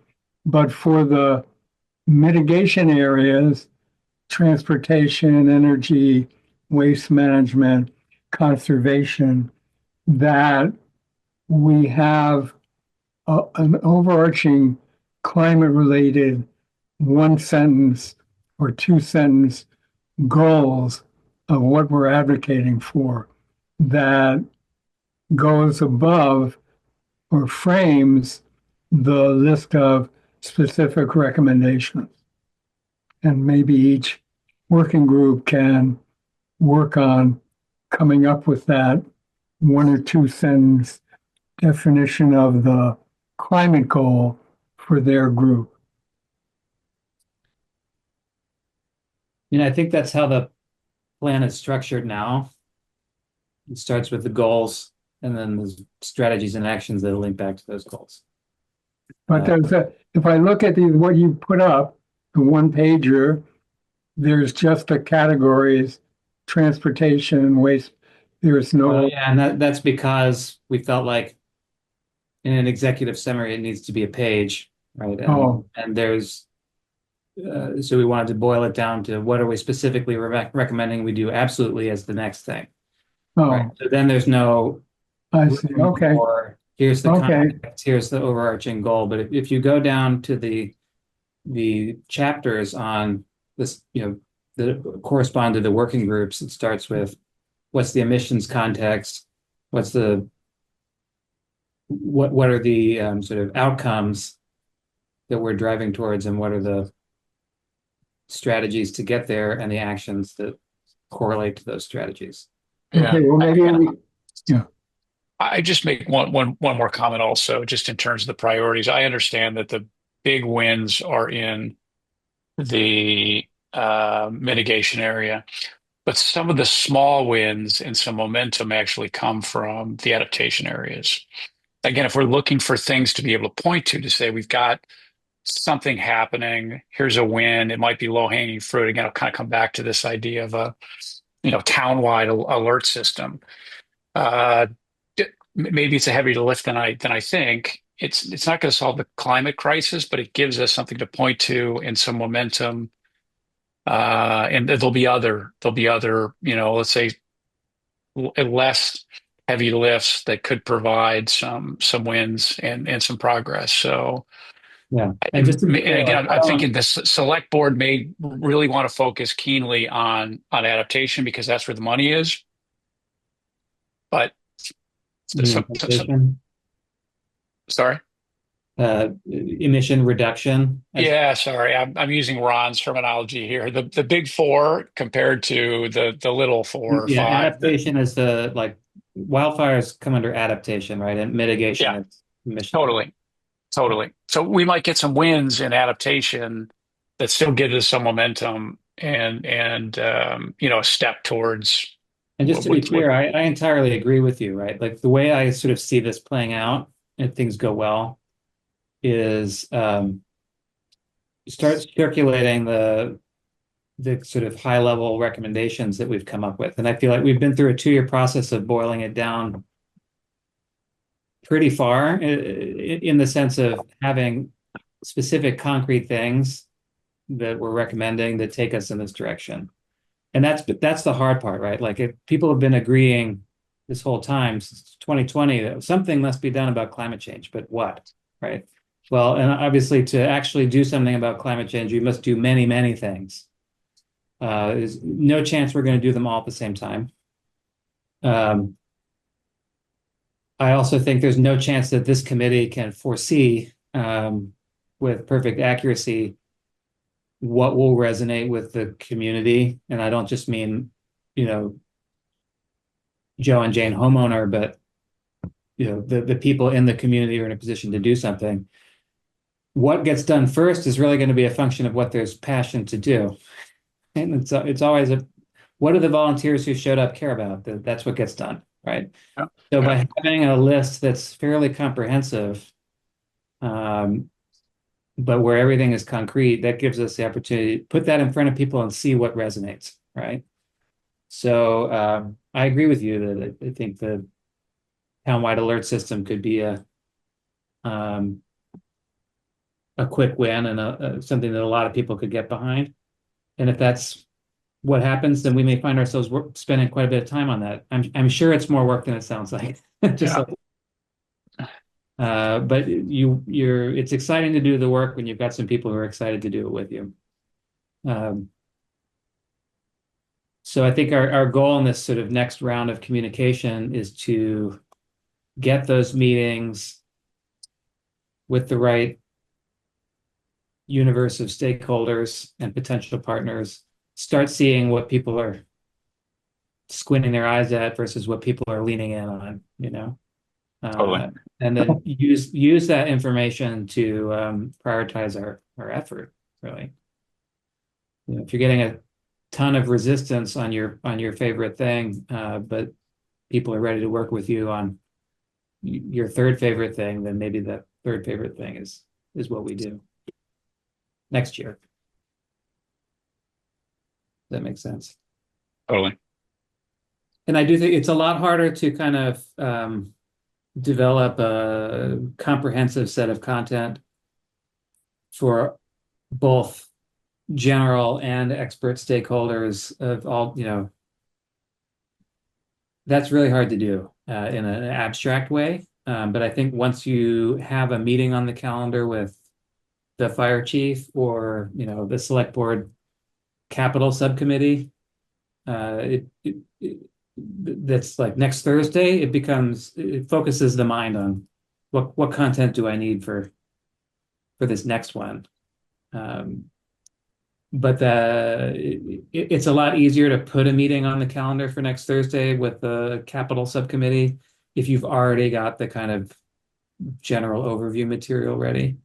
But for the mitigation areas, transportation, energy, waste management, conservation, that we have an overarching climate-related 1-sentence or 2-sentence goals of what we're advocating for that goes above or frames the list of specific recommendations. And maybe each working group can work on coming up with that 1 or 2 sentence definition of the climate goal for their group. I think that's how the plan is structured now. It starts with the goals, and then there's strategies and actions that link back to those goals. But there's if I look at what you put up, the one pager, there's just the categories, transportation and waste. There's Well, no, yeah, and that's because we felt like in an executive summary, it needs to be a page, right? Oh. And there's, so we wanted to boil it down to what are we specifically recommending we do absolutely as the next thing, right? oh, So then there's no I see. room Okay. for, here's the Okay. context, here's the overarching goal. But if you go down to the chapters on this, that correspond to the working groups, it starts with what's the emissions context, what are the sort of outcomes that we're driving towards, and what are the strategies to get there and the actions that correlate to those strategies. Yeah. Okay. Well, maybe yeah. I just make one more comment also, just in terms of the priorities. I understand that the big wins are in the mitigation area, but some of the small wins and some momentum actually come from the adaptation areas. Again, if we're looking for things to be able to point to say we've got something happening, here's a win, it might be low-hanging fruit. Again, I'll kind of come back to this idea of a town-wide alert system. Maybe it's a heavier lift than I think. It's not going to solve the climate crisis, but it gives us something to point to and some momentum. And there'll be other, let's say less heavy lifts that could provide some wins and some progress. So yeah, and just to be clear, again, I'm thinking the select board may really want to focus keenly on adaptation because that's where the money is. But sorry. Emission reduction. Yeah, sorry, I'm using Ron's terminology here. The big four compared to the little 4 or 5. Adaptation is the wildfires come under adaptation, right? And mitigation is emission. Totally. So we might get some wins in adaptation that still give us some momentum and a step towards. And just to be clear, I entirely agree with you, right? Like the way I sort of see this playing out if things go well is start circulating the sort of high level recommendations that we've come up with. And I feel like we've been through a 2-year process of boiling it down pretty far in the sense of having specific concrete things that we're recommending that take us in this direction. And that's the hard part, right? Like if people have been agreeing this whole time since 2020 that something must be done about climate change, but what, right? Well, and obviously to actually do something about climate change, you must do many, many things. There's no chance we're going to do them all at the same time. I also think there's no chance that this committee can foresee with perfect accuracy what will resonate with the community. And I don't just mean, Joe and Jane homeowner, but the people in the community are in a position to do something. What gets done first is really going to be a function of what there's passion to do. And it's always what do the volunteers who showed up care about? That's what gets done, right? Yeah. So by having a list that's fairly comprehensive, but where everything is concrete, that gives us the opportunity to put that in front of people and see what resonates, right? So I agree with you that I think the town-wide alert system could be a quick win and something that a lot of people could get behind. And if that's what happens, then we may find ourselves spending quite a bit of time on that. I'm sure it's more work than it sounds like. But it's exciting to do the work when you've got some people who are excited to do it with you. So I think our goal in this sort of next round of communication is to get those meetings with the right universe of stakeholders and potential partners, start seeing what people are squinting their eyes at versus what people are leaning in on, Totally. And then use that information to prioritize our effort, really. If you're getting a ton of resistance on your favorite thing, but people are ready to work with you on your third favorite thing, then maybe the third favorite thing is what we do next year. That makes sense. Totally. And I do think it's a lot harder to kind of develop a comprehensive set of content for both general and expert stakeholders of all, that's really hard to do in an abstract way. But I think once you have a meeting on the calendar with the fire chief or, the select board capital subcommittee, that's like next Thursday, it focuses the mind on what content do I need for this next one. But it's a lot easier to put a meeting on the calendar for next Thursday with the capital subcommittee if you've already got the kind of general overview material ready,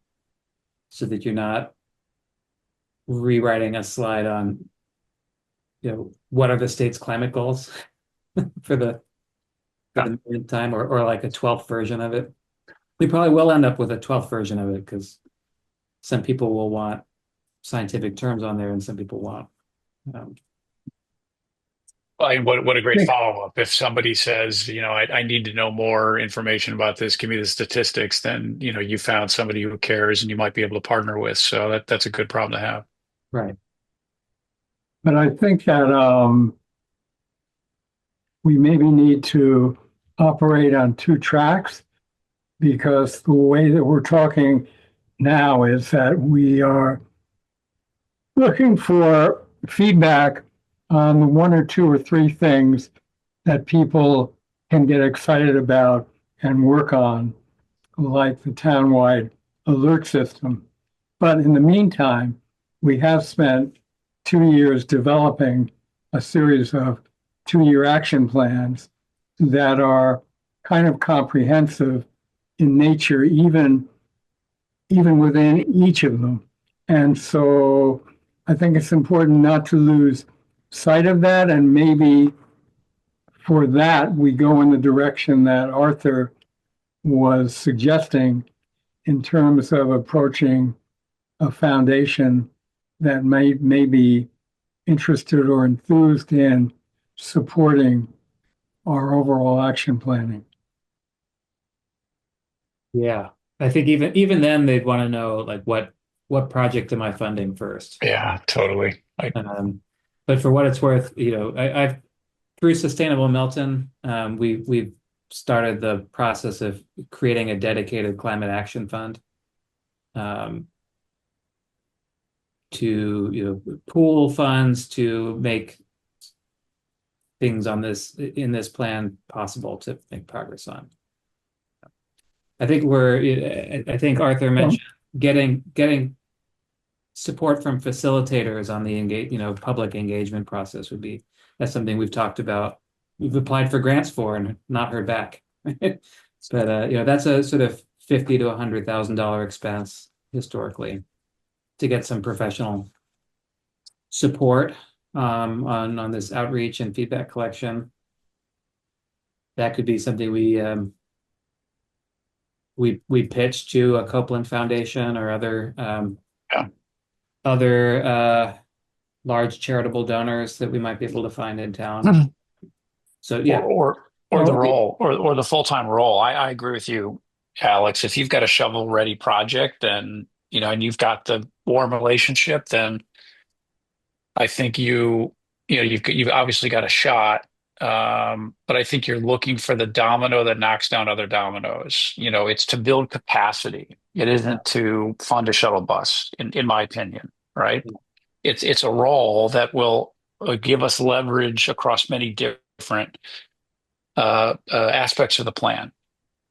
so that you're not rewriting a slide on, what are the state's climate goals for the time, or like a 12th version of it. We probably will end up with a 12th version of it because some people will want scientific terms on there and some people want. What a great follow-up. If somebody says, I need to know more information about this, give me the statistics, then, you found somebody who cares and you might be able to partner with. So that's a good problem to have. Right. But I think that we maybe need to operate on two tracks, because the way that we're talking now is that we are looking for feedback on the one or two or three things that people can get excited about and work on, like the townwide alert system. But in the meantime, we have spent 2 years developing a series of 2-year action plans that are kind of comprehensive in nature, even within each of them. And so I think it's important not to lose sight of that, and maybe for that we go in the direction that Arthur was suggesting in terms of approaching a foundation that may be interested or enthused in supporting our overall action planning. Yeah, I think even then they'd want to know, like, what project am I funding first? Yeah, totally. But for what it's worth, I've through Sustainable Milton, we've started the process of creating a dedicated climate action fund to pool funds to make things in this plan possible to make progress on. I think Arthur mentioned getting support from facilitators on the public engagement process that's something we've talked about. We've applied for grants for and not heard back. But that's a sort of $50,000 to $100,000 expense historically to get some professional support on this outreach and feedback collection. That could be something we pitch to a Copeland Foundation or other large charitable donors that we might be able to find in town. So yeah, or the role or the full-time role. I agree with you, Alex. If you've got a shovel-ready project, then and you've got the warm relationship, then I think you've obviously got a shot. But I think you're looking for the domino that knocks down other dominoes. It's to build capacity. It isn't to fund a shuttle bus, in my opinion, right? It's a role that will give us leverage across many different aspects of the plan.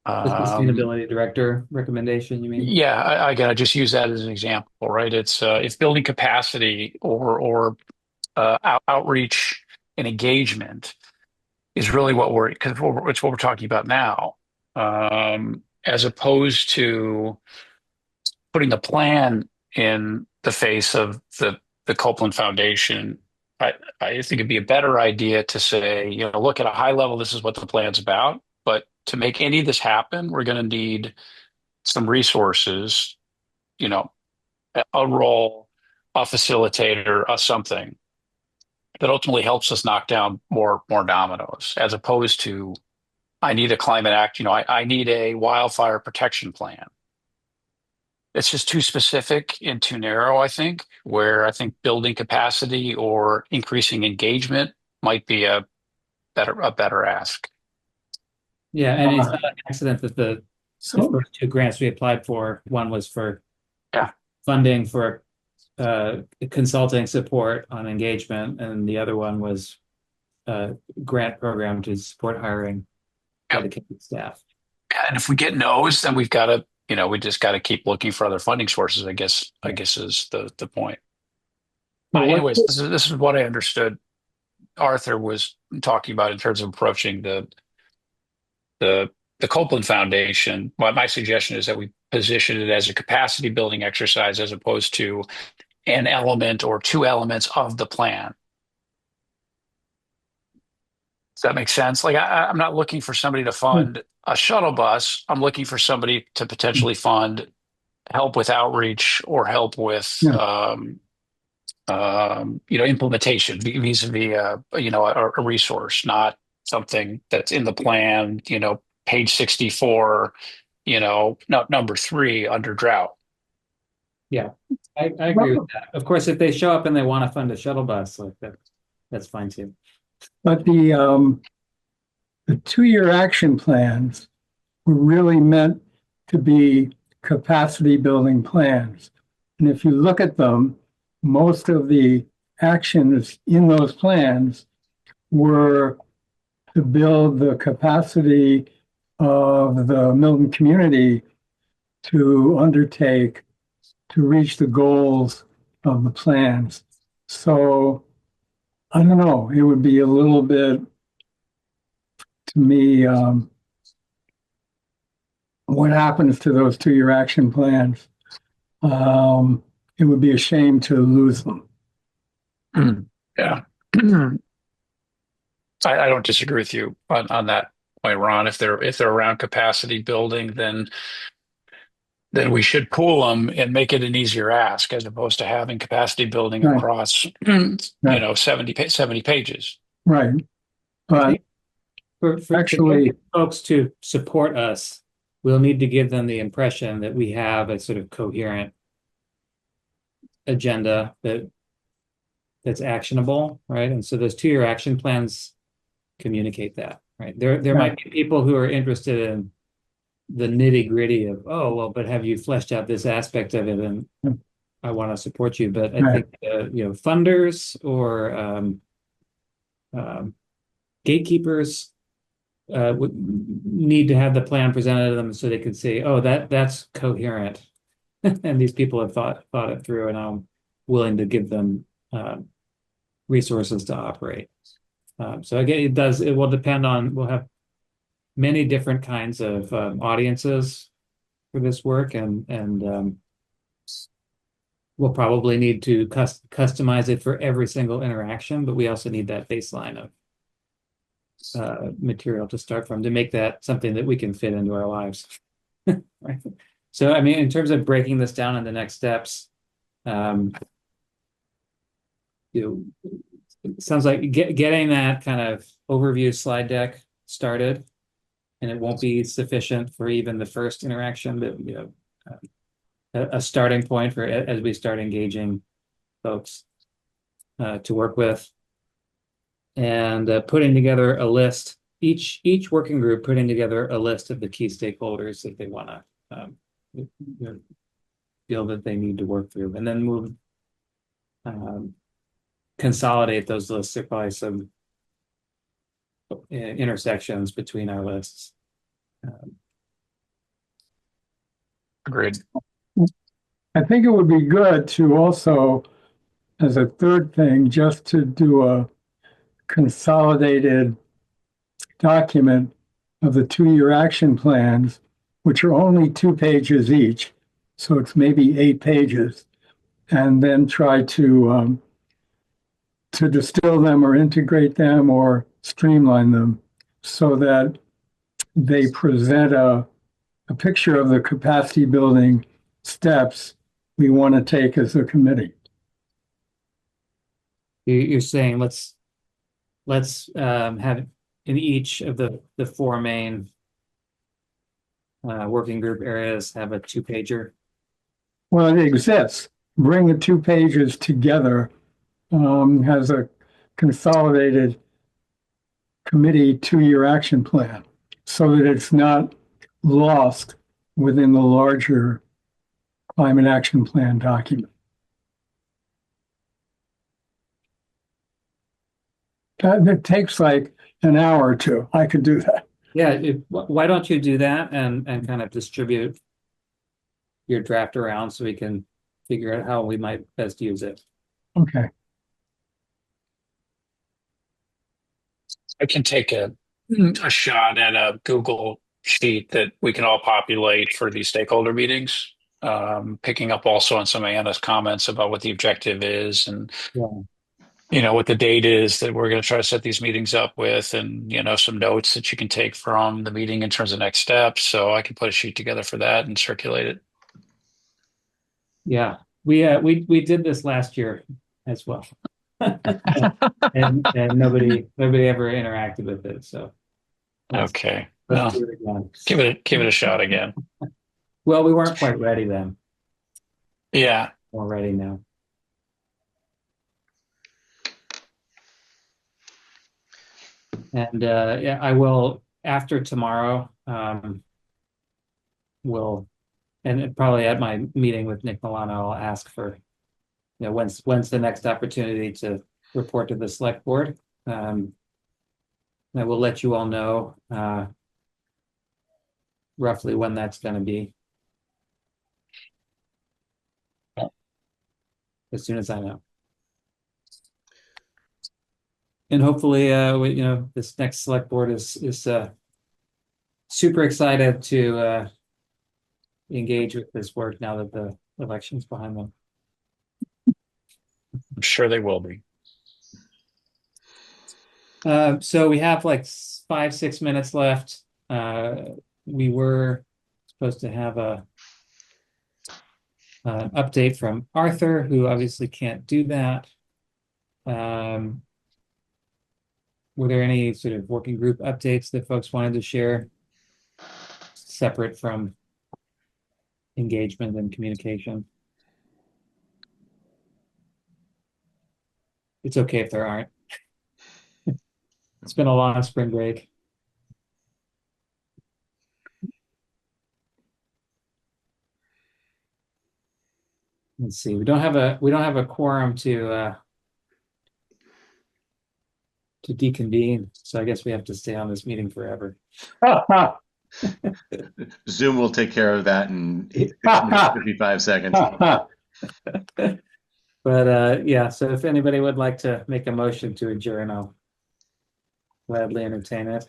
the sustainability director recommendation, you mean? Yeah, I gotta just use that as an example, right? It's building capacity or outreach and engagement is really because it's what we're talking about now, as opposed to putting the plan in the face of the Copeland Foundation. I think it'd be a better idea to say, look, at a high level, this is what the plan's about. But to make any of this happen, we're going to need some resources, you know, a role, a facilitator, a something that ultimately helps us knock down more dominoes, as opposed to I need a climate act, I need a wildfire protection plan. It's just too specific and too narrow, I think, where I think building capacity or increasing engagement might be a better ask. Yeah, and it's not an accident that the So, first two grants we applied for, one was for Yeah. funding for consulting support on engagement, and the other one was a grant program to support hiring dedicated staff. And if we get no's, then we've got to, we just got to keep looking for other funding sources, I guess is the point. Well, what- Anyways, this is what I understood Arthur was talking about in terms of approaching the Copeland Foundation. My suggestion is that we position it as a capacity building exercise as opposed to an element or two elements of the plan. Does that make sense? Like I'm not looking for somebody to fund a shuttle bus. I'm looking for somebody to potentially fund help with outreach or help with implementation vis-a-vis a resource, not something that's in the plan, page 64, number 3 under drought. Yeah, I agree with that. Of course, if they show up and they want to fund a shuttle bus, like that's fine too. But the 2-year action plans were really meant to be capacity building plans. And if you look at them, most of the actions in those plans were to build the capacity of the Milton community to undertake to reach the goals of the plans. So I don't know, it would be a little bit, to me, what happens to those 2-year action plans? It would be a shame to lose them. Yeah. I don't disagree with you on that point, Ron. If they're around capacity building, then we should pool them and make it an easier ask, as opposed to having capacity building Right. across 70 pages. Right. But For actually, folks to support us, we'll need to give them the impression that we have a sort of coherent agenda that's actionable, right? And so those 2-year action plans communicate that, right? There might be people who are interested in the nitty-gritty of, oh, well, but have you fleshed out this aspect of it, and I want to support you. But I think funders or gatekeepers would need to have the plan presented to them so they could say, oh, that's coherent, and these people have thought it through, and I'm willing to give them resources to operate. So again, it will depend on, we'll have many different kinds of audiences for this work, and we'll probably need to customize it for every single interaction, but we also need that baseline of material to start from to make that something that we can fit into our lives. Right. So, I mean, in terms of breaking this down into next steps, it sounds like getting that kind of overview slide deck started, and it won't be sufficient for even the first interaction, but a starting point for as we start engaging folks to work with, and putting together a list, each working group putting together a list of the key stakeholders that they want to feel that they need to work through, and then move consolidate those lists. There are probably some intersections between our lists. Agreed. I think it would be good to also, as a third thing, just to do a consolidated document of the 2-year action plans, which are only 2 pages each. So it's maybe 8 pages, and then try to distill them or integrate them or streamline them so that they present a a picture of the capacity building steps we want to take as a committee. You're saying let's have in each of the four main working group areas have a 2-pager. Well, it exists. Bring the 2 pages together, has a consolidated committee 2-year action plan so that it's not lost within the larger climate action plan document. That takes like an hour or two. I could do that. Yeah, why don't you do that and kind of distribute your draft around so we can figure out how we might best use it. Okay. I can take a shot at a Google sheet that we can all populate for these stakeholder meetings. Picking up also on some of Anna's comments about what the objective is and what the date is that we're going to try to set these meetings up with, and some notes that you can take from the meeting in terms of next steps. So I can put a sheet together for that and circulate it. Yeah, we did this last year as well. and nobody ever interacted with it. So okay. let's do it again. Give it a shot again. Well, we weren't quite ready then. Yeah. We're ready now. And yeah, I will after tomorrow. Will and probably at my meeting with Nick Milano, I'll ask for when's the next opportunity to report to the select board. I will let you all know roughly when that's going to be. As soon as I know. And hopefully, this next select board is super excited to engage with this work now that the election's behind them. I'm sure they will be. So we have like 5-6 minutes left. We were supposed to have an update from Arthur, who obviously can't do that. Were there any sort of working group updates that folks wanted to share separate from engagement and communication? It's okay if there aren't. It's been a long spring break. Let's see. We don't have a quorum to deconvene, so I guess we have to stay on this meeting forever. Zoom will take care of that in 55 seconds. But yeah, so if anybody would like to make a motion to adjourn, I'll gladly entertain it.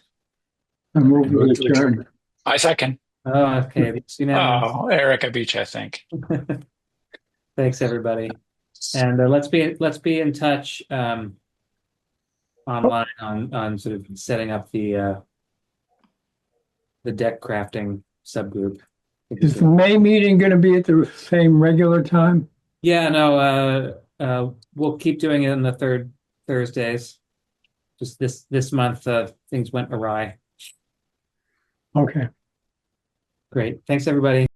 I move to adjourn. I second. Oh, okay. Oh, Eric, I beat you, I think. Thanks, everybody. And let's be in touch online on sort of setting up the deck crafting subgroup. Is the May meeting going to be at the same regular time? Yeah, no, we'll keep doing it on the third Thursdays. Just this month, things went awry. Okay. Great. Thanks, everybody.